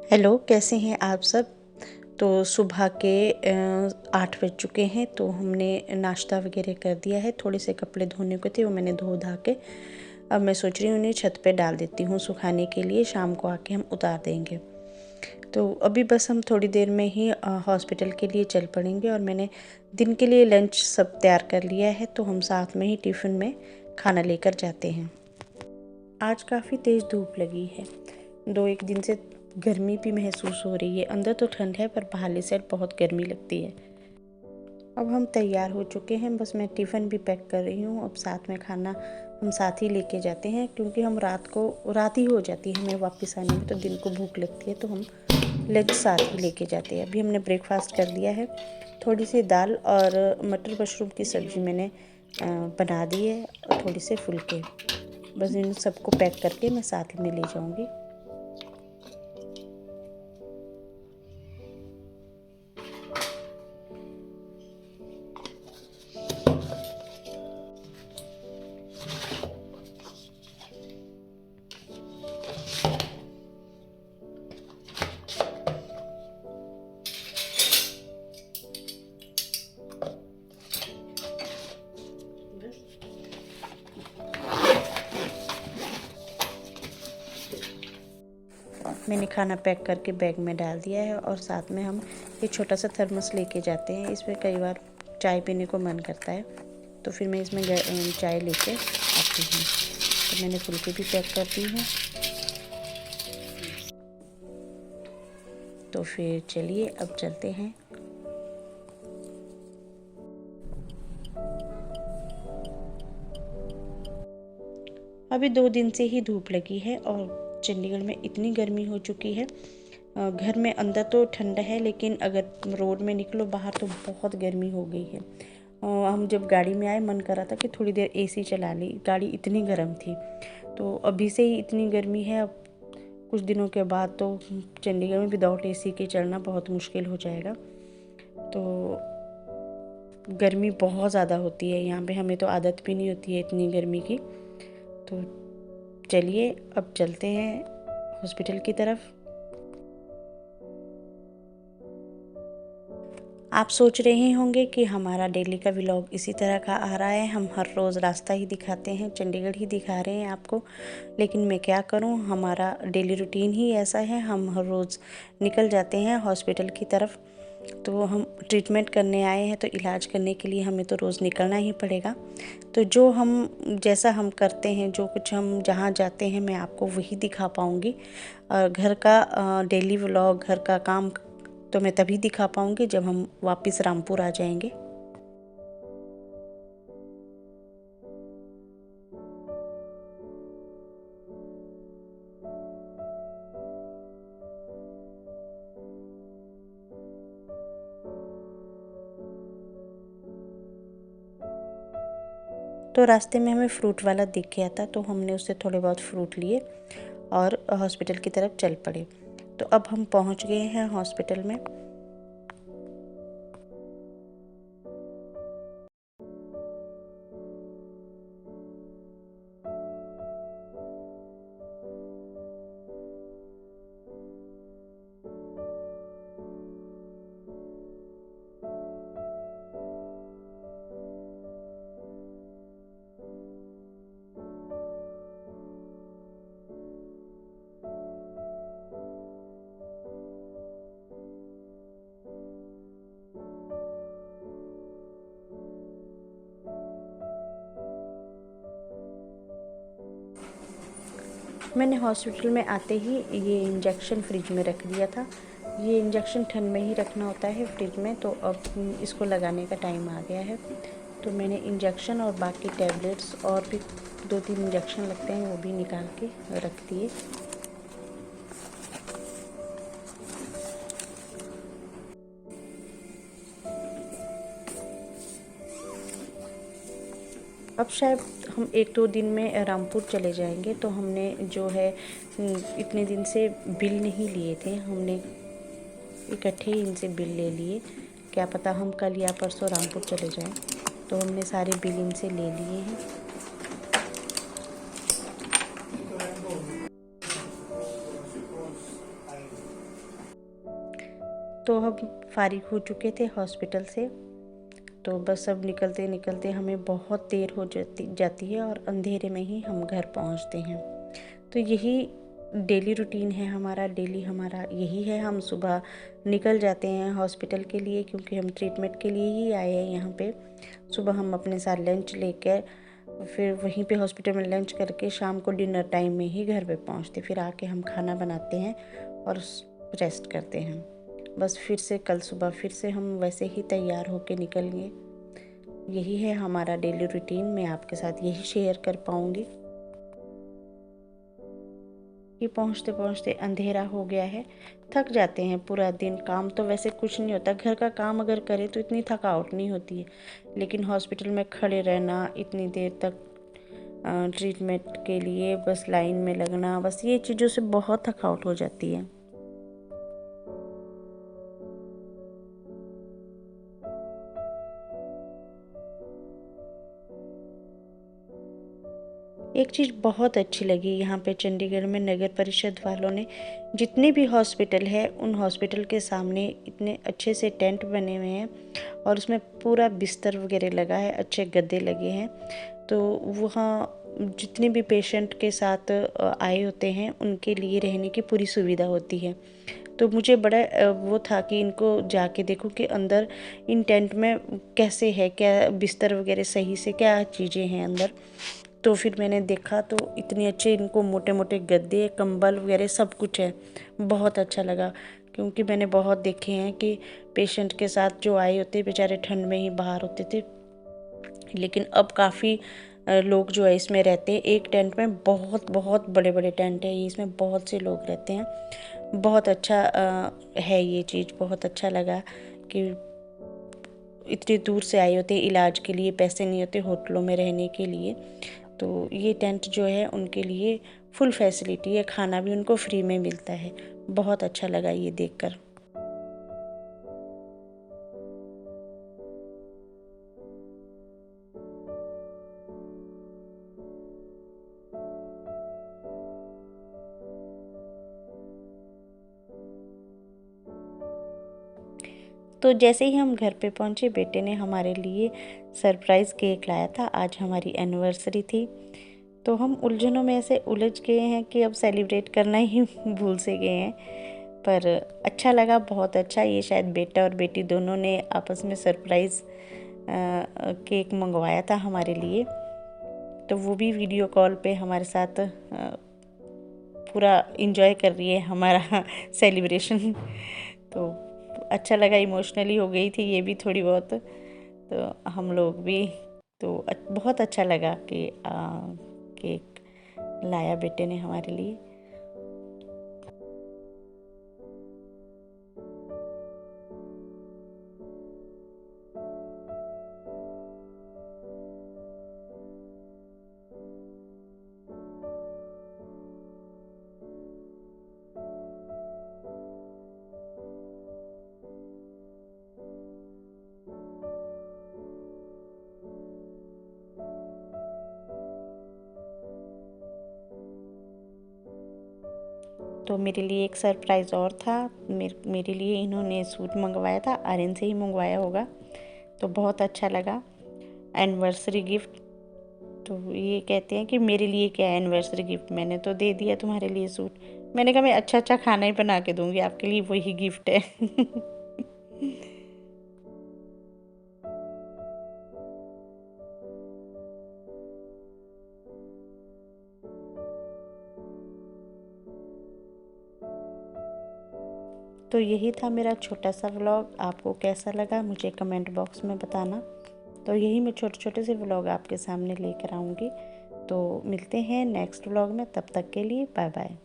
Hello, कैसे हैं आप सब। तो सुबह के 8 बज चुके हैं। तो हमने नाश्ता वगैरह कर दिया है। थोड़े से कपड़े धोने को थे, वो मैंने धो धा के अब मैं सोच रही हूँ उन्हें छत पे डाल देती हूँ सुखाने के लिए। शाम को आके हम उतार देंगे। तो अभी बस हम थोड़ी देर में ही हॉस्पिटल के लिए चल पड़ेंगे। और मैंने दिन के लिए लंच सब तैयार कर लिया है, तो हम साथ में ही टिफ़िन में खाना लेकर जाते हैं। आज काफ़ी तेज़ धूप लगी है। 2-1 दिन से गर्मी भी महसूस हो रही है। अंदर तो ठंड है, पर बाहरली साइड बहुत गर्मी लगती है। अब हम तैयार हो चुके हैं, बस मैं टिफ़िन भी पैक कर रही हूँ। अब साथ में खाना हम साथ ही लेके जाते हैं, क्योंकि हम रात ही हो जाती है हमें वापस आने में, तो दिन को भूख लगती है, तो हम लंच साथ ही लेके जाते हैं। अभी हमने ब्रेकफास्ट कर लिया है। थोड़ी सी दाल और मटर मशरूम की सब्ज़ी मैंने बना दी है, और थोड़ी से फुल्के। बस इन सबको पैक करके मैं साथ में ले जाऊँगी। मैंने खाना पैक करके बैग में डाल दिया है, और साथ में हम एक छोटा सा थर्मस लेके जाते हैं। इसमें कई बार चाय पीने को मन करता है, तो फिर मैं इसमें चाय लेके आती हूँ। तो मैंने फुल्के भी पैक कर दी हैं। तो फिर चलिए अब चलते हैं। अभी 2 दिन से ही धूप लगी है, और चंडीगढ़ में इतनी गर्मी हो चुकी है। घर में अंदर तो ठंडा है, लेकिन अगर रोड में निकलो बाहर तो बहुत गर्मी हो गई है। हम जब गाड़ी में आए, मन कर रहा था कि थोड़ी देर एसी चला ली, गाड़ी इतनी गर्म थी। तो अभी से ही इतनी गर्मी है, अब कुछ दिनों के बाद तो चंडीगढ़ में विदाउट एसी के चलना बहुत मुश्किल हो जाएगा। तो गर्मी बहुत ज़्यादा होती है यहाँ पे, हमें तो आदत भी नहीं होती है इतनी गर्मी की। तो चलिए अब चलते हैं हॉस्पिटल की तरफ। आप सोच रहे होंगे कि हमारा डेली का व्लॉग इसी तरह का आ रहा है, हम हर रोज़ रास्ता ही दिखाते हैं, चंडीगढ़ ही दिखा रहे हैं आपको। लेकिन मैं क्या करूं, हमारा डेली रूटीन ही ऐसा है। हम हर रोज़ निकल जाते हैं हॉस्पिटल की तरफ। तो हम ट्रीटमेंट करने आए हैं, तो इलाज करने के लिए हमें तो रोज़ निकलना ही पड़ेगा। तो जैसा हम करते हैं, जो कुछ हम जहाँ जाते हैं, मैं आपको वही दिखा पाऊँगी। और घर का डेली व्लॉग, घर का काम तो मैं तभी दिखा पाऊँगी जब हम वापस रामपुर आ जाएंगे। तो रास्ते में हमें फ्रूट वाला दिख गया था, तो हमने उससे थोड़े बहुत फ्रूट लिए और हॉस्पिटल की तरफ चल पड़े। तो अब हम पहुंच गए हैं हॉस्पिटल में। मैंने हॉस्पिटल में आते ही ये इंजेक्शन फ्रिज में रख दिया था। ये इंजेक्शन ठंड में ही रखना होता है फ्रिज में, तो अब इसको लगाने का टाइम आ गया है। तो मैंने इंजेक्शन और बाकी टैबलेट्स और भी 2-3 इंजेक्शन लगते हैं, वो भी निकाल के रख दिए। अब शायद हम 1-2 दिन में रामपुर चले जाएंगे। तो हमने जो है इतने दिन से बिल नहीं लिए थे, हमने इकट्ठे ही इनसे बिल ले लिए। क्या पता हम कल या परसों रामपुर चले जाएं, तो हमने सारे बिल इनसे ले लिए हैं। तो हम फारिग हो चुके थे हॉस्पिटल से। तो बस अब निकलते निकलते हमें बहुत देर हो जाती है और अंधेरे में ही हम घर पहुंचते हैं। तो यही डेली रूटीन है हमारा, डेली हमारा यही है। हम सुबह निकल जाते हैं हॉस्पिटल के लिए, क्योंकि हम ट्रीटमेंट के लिए ही आए हैं यहाँ पे। सुबह हम अपने साथ लंच लेकर फिर वहीं पे हॉस्पिटल में लंच करके शाम को डिनर टाइम में ही घर पे पहुँचते। फिर आके हम खाना बनाते हैं और रेस्ट करते हैं। बस फिर से कल सुबह फिर से हम वैसे ही तैयार होके निकलेंगे। यही है हमारा डेली रूटीन। मैं आपके साथ यही शेयर कर पाऊँगी कि पहुँचते पहुँचते अंधेरा हो गया है। थक जाते हैं पूरा दिन। काम तो वैसे कुछ नहीं होता, घर का काम अगर करें तो इतनी थकावट नहीं होती है, लेकिन हॉस्पिटल में खड़े रहना इतनी देर तक ट्रीटमेंट के लिए, बस लाइन में लगना, बस ये चीज़ों से बहुत थकावट हो जाती है। एक चीज़ बहुत अच्छी लगी यहाँ पे चंडीगढ़ में, नगर परिषद वालों ने जितने भी हॉस्पिटल है उन हॉस्पिटल के सामने इतने अच्छे से टेंट बने हुए हैं और उसमें पूरा बिस्तर वगैरह लगा है, अच्छे गद्दे लगे हैं। तो वहाँ जितने भी पेशेंट के साथ आए होते हैं उनके लिए रहने की पूरी सुविधा होती है। तो मुझे बड़ा वो था कि इनको जाके देखूं कि अंदर इन टेंट में कैसे है, क्या बिस्तर वगैरह सही से क्या चीज़ें हैं अंदर। तो फिर मैंने देखा तो इतने अच्छे इनको मोटे मोटे गद्दे, कंबल वगैरह सब कुछ है। बहुत अच्छा लगा, क्योंकि मैंने बहुत देखे हैं कि पेशेंट के साथ जो आए होते बेचारे ठंड में ही बाहर होते थे, लेकिन अब काफ़ी लोग जो है इसमें रहते हैं। एक टेंट में बहुत बहुत बड़े बड़े टेंट है, इसमें बहुत से लोग रहते हैं। बहुत अच्छा है ये चीज़, बहुत अच्छा लगा कि इतनी दूर से आए होते इलाज के लिए, पैसे नहीं होते होटलों में रहने के लिए। तो ये टेंट जो है उनके लिए फुल फैसिलिटी है, खाना भी उनको फ्री में मिलता है। बहुत अच्छा लगा ये देखकर। तो जैसे ही हम घर पे पहुंचे, बेटे ने हमारे लिए सरप्राइज़ केक लाया था। आज हमारी एनिवर्सरी थी, तो हम उलझनों में ऐसे उलझ गए हैं कि अब सेलिब्रेट करना ही भूल से गए हैं। पर अच्छा लगा, बहुत अच्छा। ये शायद बेटा और बेटी दोनों ने आपस में सरप्राइज़ केक मंगवाया था हमारे लिए। तो वो भी वीडियो कॉल पे हमारे साथ पूरा इंजॉय कर रही है हमारा सेलिब्रेशन। तो अच्छा लगा, इमोशनली हो गई थी ये भी थोड़ी बहुत। तो हम लोग भी, तो बहुत अच्छा लगा कि केक लाया बेटे ने हमारे लिए। तो मेरे लिए एक सरप्राइज़ और था। मेरे लिए इन्होंने सूट मंगवाया था, आर्यन से ही मंगवाया होगा। तो बहुत अच्छा लगा, एनिवर्सरी गिफ्ट। तो ये कहते हैं कि मेरे लिए क्या है एनिवर्सरी गिफ्ट, मैंने तो दे दिया तुम्हारे लिए सूट। मैंने कहा मैं अच्छा अच्छा खाना ही बना के दूंगी आपके लिए, वही गिफ्ट है। तो यही था मेरा छोटा सा व्लॉग। आपको कैसा लगा मुझे कमेंट बॉक्स में बताना। तो यही मैं छोटे छोटे से व्लॉग आपके सामने लेकर आऊँगी। तो मिलते हैं नेक्स्ट व्लॉग में, तब तक के लिए बाय बाय।